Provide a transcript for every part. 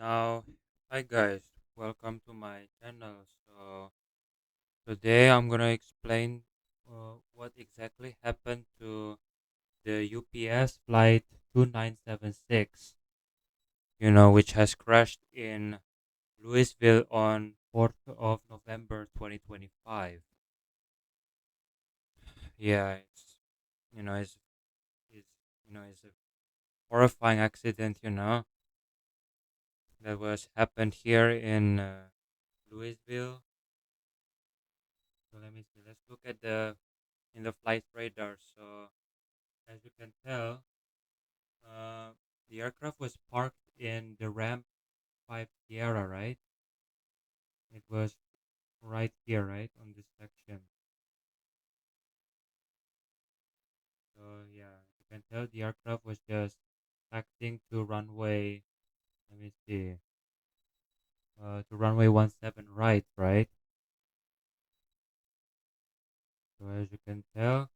Now, hi guys, welcome to my channel. So today I'm gonna explain what exactly happened to the UPS flight 2976. Which has crashed in Louisville on 4th of November 2025. Yeah, it's it's a horrifying accident. That was happened here in Louisville. So let me see. Let's look at the in the flight radar. So as you can tell, uh, the aircraft was parked in the ramp 5 Sierra, right? It was right here, right, on this section. So yeah, you can tell the aircraft was just taxiing to runway. Let me see. To runway 17 right? So as you can tell,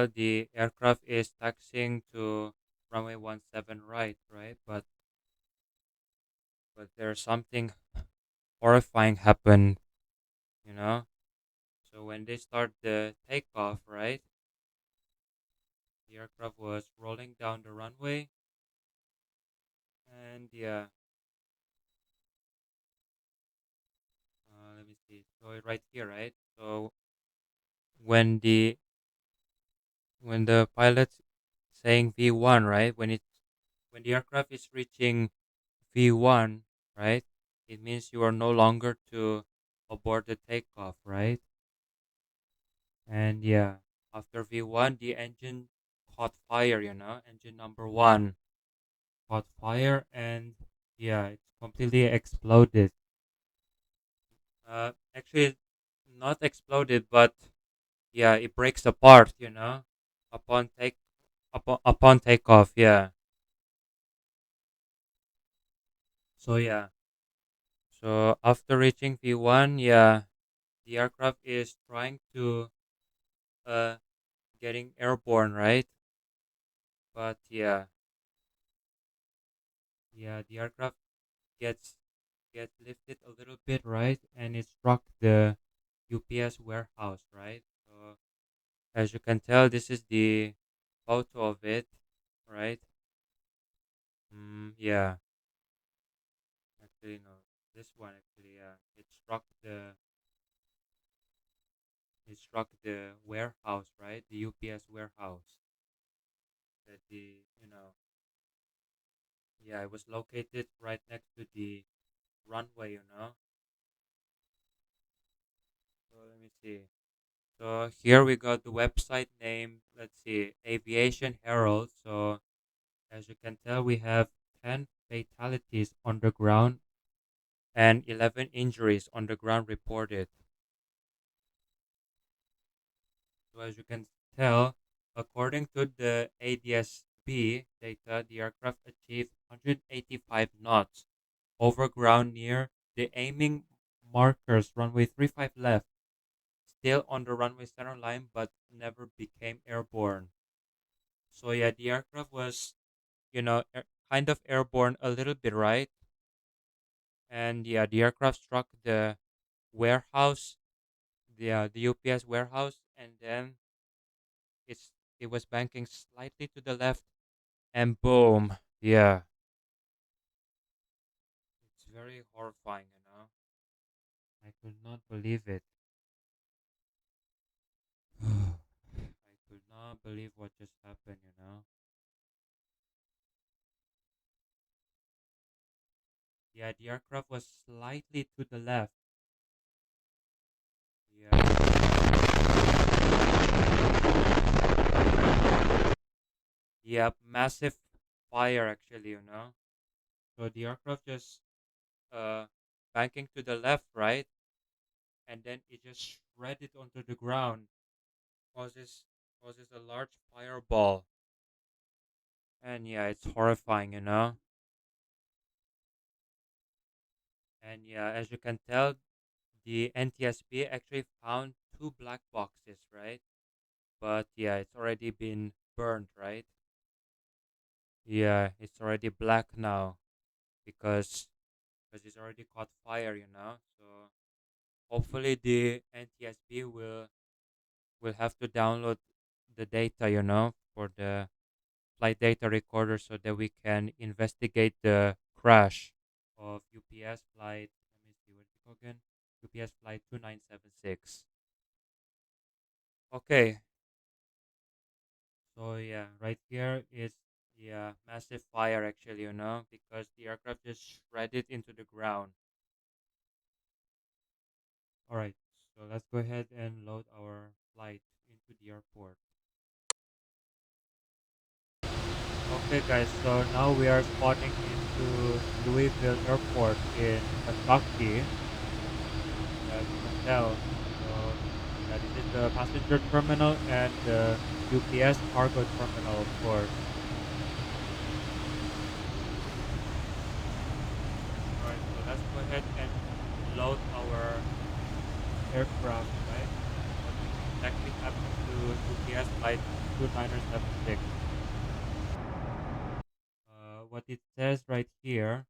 the aircraft is taxiing to runway 17 right? But there's something horrifying happened, you know. So when they start the takeoff, right, the aircraft was rolling down the runway, and yeah, let me see. So right here, right. So when the pilot's saying V1, right, when the aircraft is reaching V1, right, it means you are no longer to abort the takeoff, right? And yeah, after V1, the engine caught fire. Engine number one caught fire, and yeah, it's completely exploded. Actually, not exploded, but yeah, it breaks apart. Upon upon takeoff. Yeah. So yeah. So after reaching V1, yeah, the aircraft is trying to uh getting airborne, right? But yeah, the aircraft gets gets lifted a little bit, right? And it struck the UPS warehouse, right? So as you can tell, this is the photo of it, right? Yeah, actually, no, this one actually, yeah, it struck the warehouse, right? The UPS warehouse. That yeah, it was located right next to the runway. So let me see. So here we got the website name. Let's see, Aviation Herald. So as you can tell, we have 10 fatalities on the ground and 11 injuries on the ground reported. So as you can tell, according to the ADS-B data, the aircraft achieved 185 knots over ground near the aiming markers runway 35 left, still on the runway center line, but never became airborne. So yeah, the aircraft was, kind of airborne a little bit, right? And yeah, the aircraft struck the warehouse, the UPS warehouse, and then it's it was banking slightly to the left, and boom, yeah, it's very horrifying. I could not believe it. I could not believe what just happened. Yeah, the aircraft was slightly to the left. Yeah. Yeah, massive fire actually. So the aircraft just uh banking to the left, right? And then it just shredded onto the ground, causes causes a large fireball. And yeah, it's horrifying. And yeah, as you can tell, the NTSB actually found two black boxes, right? But yeah, it's already been burned, right? Yeah, it's already black now because it's already caught fire, So hopefully the NTSB will have to download the data, for the flight data recorder so that we can investigate the crash of UPS flight. Let me see, what's it called again? UPS flight 2976. Okay, so yeah, right here is yeah, massive fire actually, because the aircraft just shredded into the ground. All right, so let's go ahead and load our flight into the airport. Okay, guys, so now we are spotting into Louisville Airport in Kentucky. As you can tell, so yeah, this is the passenger terminal and the UPS cargo terminal, of course. All right, so let's go ahead and load our aircraft, right? What exactly happened to UPS flight 2976? What it says right here,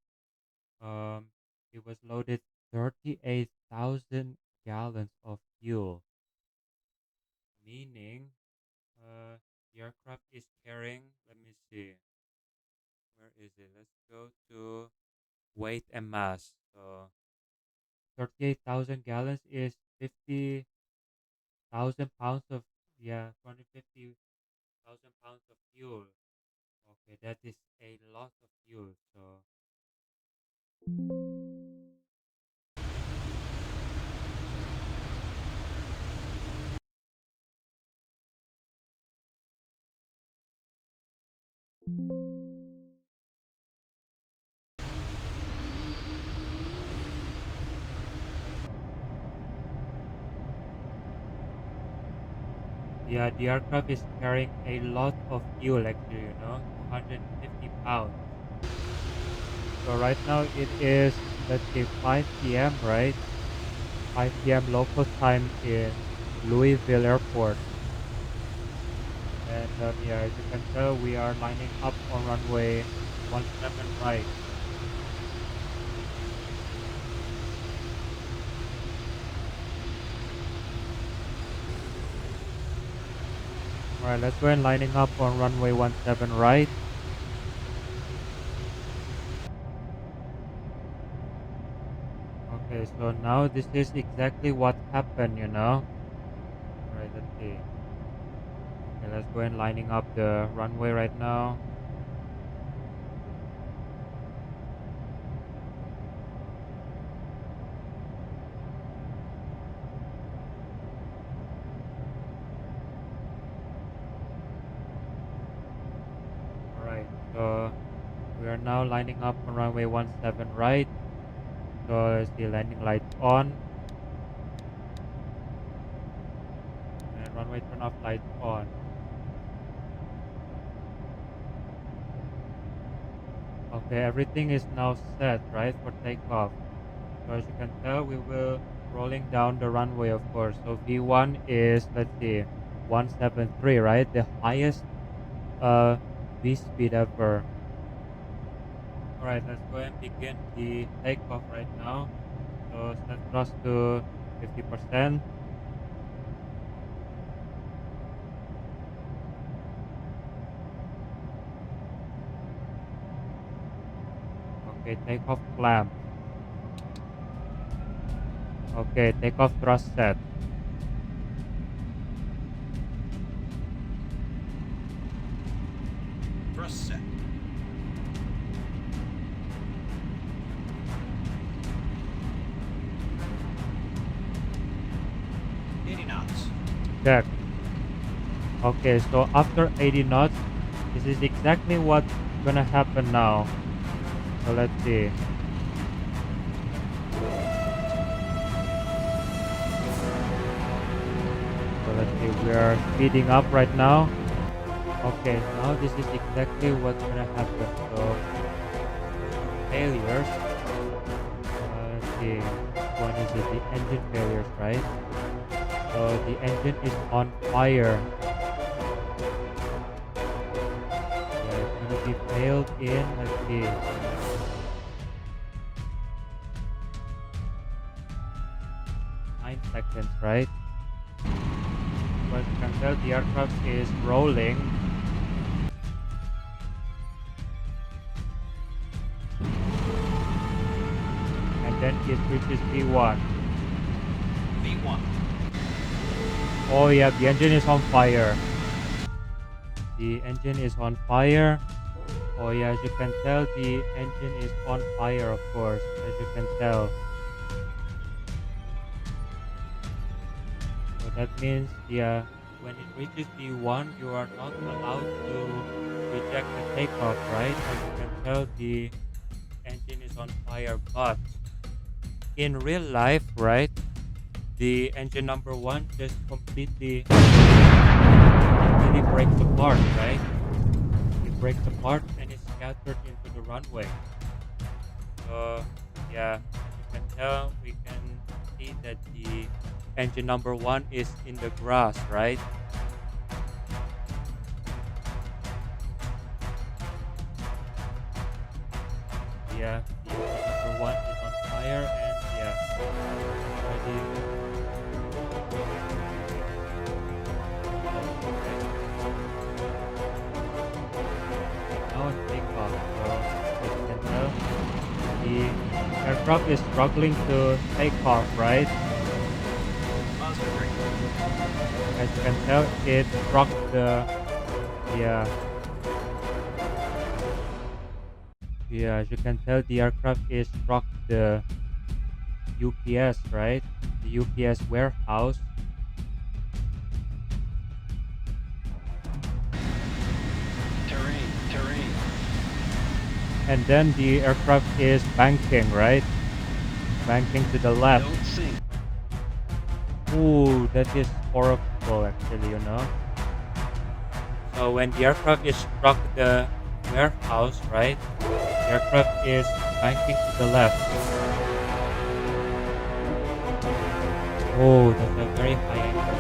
um, it was loaded 38,000 gallons of fuel, meaning the aircraft is carrying, let me see, where is it? Let's go to weight and mass. So 38,000 gallons is 50,000 pounds of, yeah, 250,000 pounds of fuel. Okay, that is a lot of fuel. So yeah, the aircraft is carrying a lot of fuel actually, 250 pounds. So right now it is, let's say 5 p.m., right? 5 p.m. local time in Louisville Airport. And yeah, as you can tell, we are lining up on runway 17 right. Alright, let's go and lining up on runway 17 right. Okay, so now this is exactly what happened. Alright, let's see. Okay, let's go and lining up the runway right now. Alright, so we are now lining up on runway 17 right. So the landing lights on. And runway turn off lights on. Okay, everything is now set, right, for takeoff. So as you can tell, we will rolling down the runway, of course. So V1 is, let's see, 173, right? The highest V speed ever. All right, let's go and begin the takeoff right now. So set thrust to 50%. Okay, takeoff clamp. Okay, takeoff thrust set. Thrust set. Check. Okay, so after 80 knots, this is exactly what's gonna happen now. So let's see. So let's see, we are speeding up right now. Okay, now this is exactly what's gonna happen. So failures. Let's see, which one is it? The engine failures, right? So the engine is on fire. Yeah, it's gonna be failed in, let's see, 9 seconds, right? But you can tell the aircraft is rolling. And then it reaches V1. V1. Oh yeah, the engine is on fire. The engine is on fire. Oh yeah, as you can tell, the engine is on fire, of course, as you can tell. So that means, yeah, when it reaches V1, you are not allowed to reject the takeoff, right? As you can tell, the engine is on fire. But in real life, right, the engine number one just completely breaks apart, right? It breaks apart and is scattered into the runway. So yeah, as you can tell, we can see that the engine number one is in the grass, right? Yeah, the engine number one is on fire, and yeah, already now on takeoff. So as you can tell, the aircraft is struggling to take off, right? As you can tell, it struck the yeah yeah. As you can tell, the aircraft is struck the UPS, right? The UPS warehouse. Terrain. And then the aircraft is banking, right? Banking to the left. Don't sink. Ooh, that is horrible, actually, you know. So when the aircraft is struck the warehouse, right? The aircraft is banking to the left. Oh, that's a very high angle.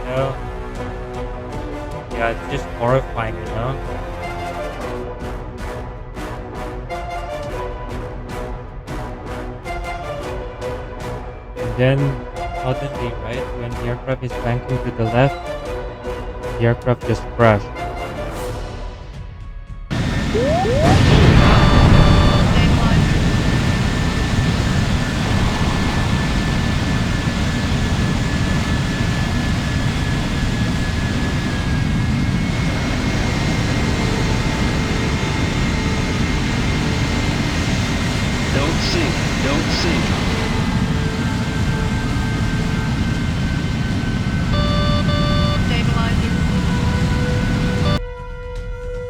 So, yeah, it's just horrifying, you know. And then suddenly, right, when the aircraft is banking to the left, the aircraft just crashed. Don't sink.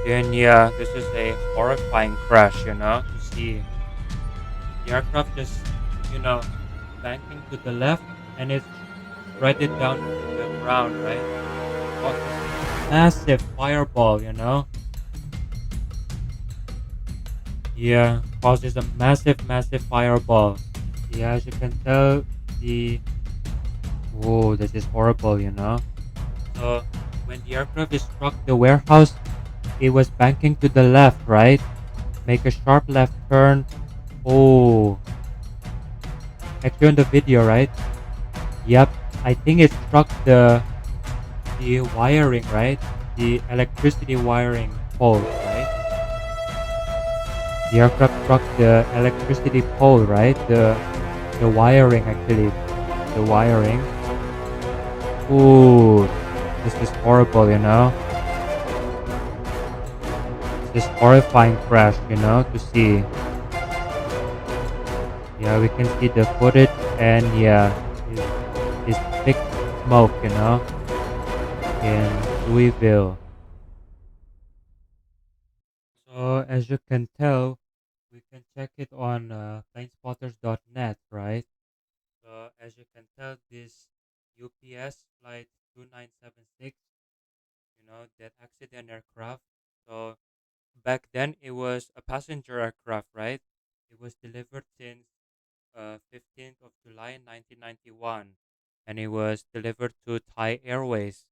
And yeah, this is a horrifying crash, you know, to see the aircraft just, you know, banking to the left and it's shredded down to the ground, right? Causes a massive fireball, you know? Yeah, causes a massive fireball. Yeah, as you can tell, the. Whoa, this is horrible, you know? So, when the aircraft is struck the warehouse, it was banking to the left, right? Make a sharp left turn. Oh, actually on the video, right? Yep, I think it struck the wiring, right? The electricity wiring pole, right? The aircraft struck the electricity pole, right? The wiring, actually, the wiring. Ooh, this is horrible, you know. This horrifying crash, you know, to see. Yeah, we can see the footage, and yeah, it's big smoke, you know, in Louisville. So as you can tell, we can check it on planespotters.net, right? So as you can tell, this UPS flight 2976, you know, that accident aircraft. So back then it was a passenger aircraft, right? It was delivered since 15th of July 1991, and it was delivered to Thai Airways,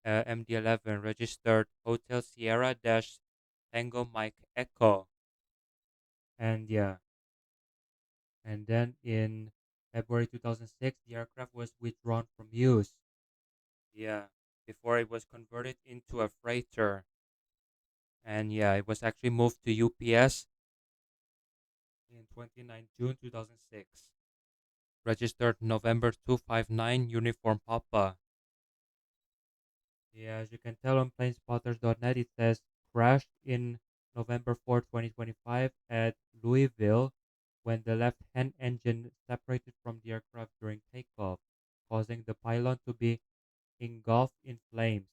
MD11, registered Hotel Sierra dash Tango Mike Echo. And yeah, and then in February 2006, the aircraft was withdrawn from use. Yeah, before it was converted into a freighter. And yeah, it was actually moved to UPS in 29 June 2006. Registered November 259, Uniform Papa. Yeah, as you can tell on planespotters.net, it says crashed in November 4, 2025 at Louisville when the left-hand engine separated from the aircraft during takeoff, causing the pylon to be engulfed in flames.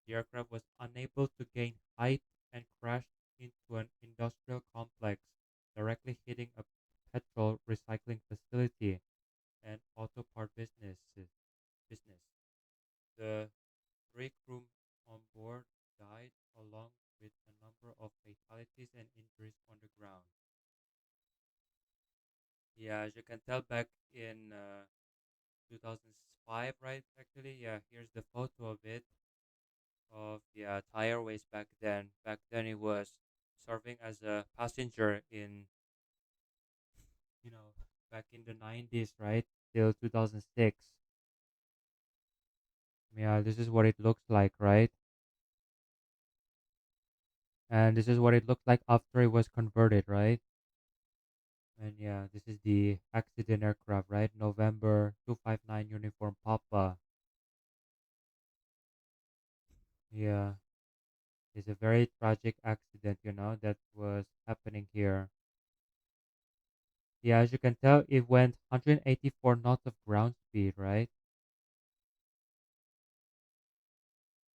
The aircraft was unable to gain height and crashed into an industrial complex, directly hitting a petrol recycling facility and auto part business. The three crew on board died, along with a number of fatalities and injuries on the ground. Yeah, as you can tell, back in 2005, right? Actually, yeah, here's the photo of it, of yeah, tire waste back then. Back then, it was serving as a passenger in, you know, back in the 90s, right? Till 2006. Yeah, this is what it looks like, right? And this is what it looked like after it was converted, right? And yeah, this is the accident aircraft, right? November 259 Uniform Papa. Yeah, it's a very tragic accident, that was happening here. Yeah, as you can tell, it went 184 knots of ground speed, right?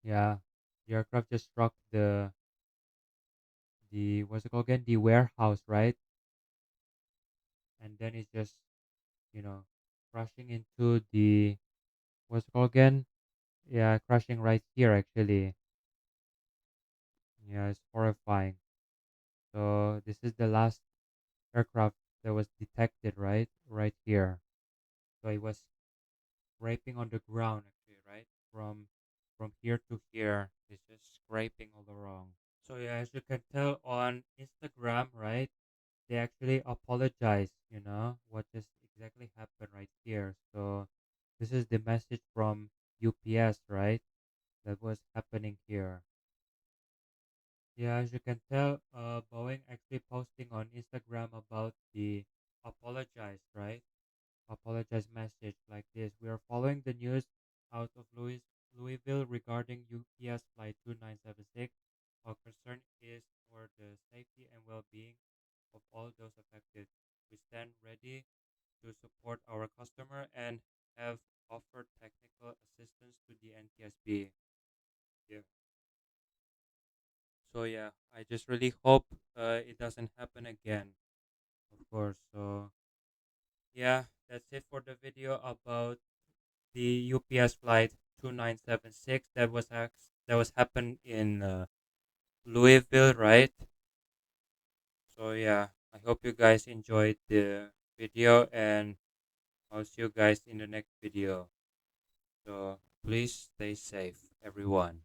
Yeah, the aircraft just struck the what's it called again? The warehouse, right? And then it's just, you know, crashing into the what's it called again? Yeah, crashing right here actually. Yeah, it's horrifying. So this is the last aircraft that was detected, right? Right here. So it was scraping on the ground actually, right? From here to here. It's just scraping all around. So yeah, as you can tell on Instagram, right? They actually apologize, what just exactly happened right here. So this is the message from UPS, right? That was happening here. Yeah, as you can tell, Boeing actually posting on Instagram about the apologize, right? Apologize message like this. We are following the news out of Louisville regarding UPS flight 2976. Our concern is for the safety and well-being of all those affected. We stand ready to support our customer and have offered technical assistance to the NTSB. Yeah. So yeah, I just really hope it doesn't happen again, of course. So yeah, that's it for the video about the UPS flight 2976 that was happened in Louisville, right? So yeah, I hope you guys enjoyed the video, and I'll see you guys in the next video. So please stay safe, everyone.